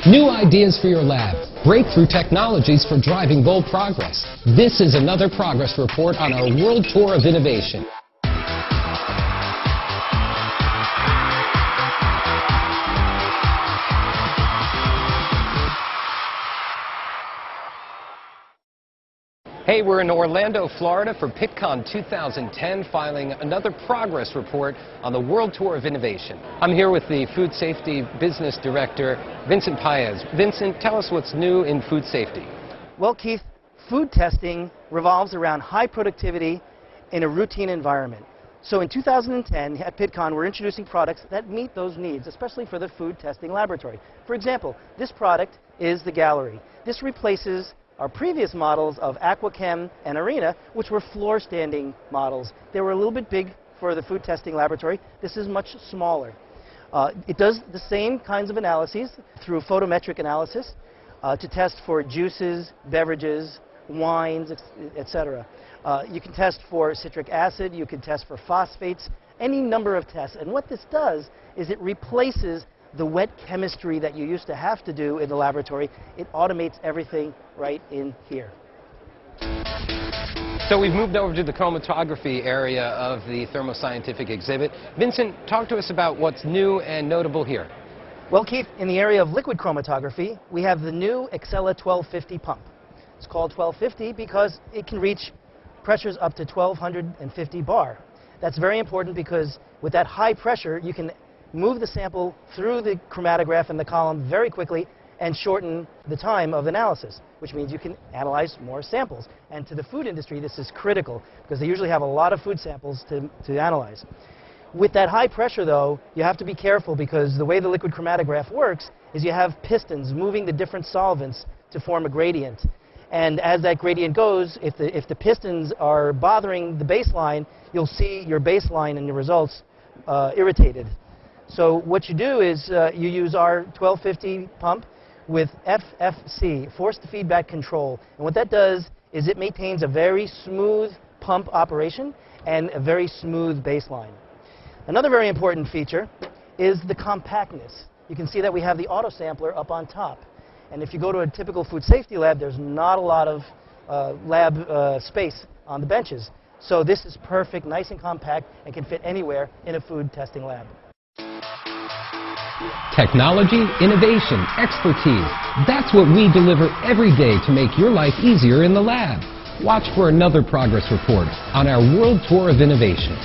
New ideas for your lab. Breakthrough technologies for driving bold progress. This is another progress report on our World Tour of Innovation. Hey, we're in Orlando, Florida for PITTCON 2010, filing another progress report on the World Tour of Innovation. I'm here with the Food Safety Business Director, Vincent Paez. Vincent, tell us what's new in food safety. Well, Keith, food testing revolves around high productivity in a routine environment. So in 2010, at PITTCON, we're introducing products that meet those needs, especially for the food testing laboratory. For example, this product is the Gallery. This replaces our previous models of Aquachem and Arena, which were floor-standing models. They were a little bit big for the food testing laboratory. This is much smaller. It does the same kinds of analyses through photometric analysis to test for juices, beverages, wines, etc. You can test for citric acid, you can test for phosphates, any number of tests. And what this does is it replaces the wet chemistry that you used to have to do in the laboratory. It automates everything right in here. So we've moved over to the chromatography area of the thermoscientific exhibit. Vincent, talk to us about what's new and notable here. Well, Keith, in the area of liquid chromatography, we have the new Excella 1250 pump. It's called 1250 because it can reach pressures up to 1250 bar. That's very important because with that high pressure, you can move the sample through the chromatograph and the column very quickly and shorten the time of analysis, which means you can analyze more samples. And to the food industry, this is critical because they usually have a lot of food samples to analyze. With that high pressure, though, you have to be careful because the way the liquid chromatograph works is you have pistons moving the different solvents to form a gradient. And as that gradient goes, if the pistons are bothering the baseline, you'll see your baseline and your results irritated. So what you do is you use our 1250 pump with FFC, forced feedback control. And what that does is it maintains a very smooth pump operation and a very smooth baseline. Another very important feature is the compactness. You can see that we have the auto sampler up on top. And if you go to a typical food safety lab, there's not a lot of lab space on the benches. So this is perfect, nice and compact, and can fit anywhere in a food testing lab. Technology, innovation, expertise. That's what we deliver every day to make your life easier in the lab. Watch for another progress report on our World Tour of Innovation.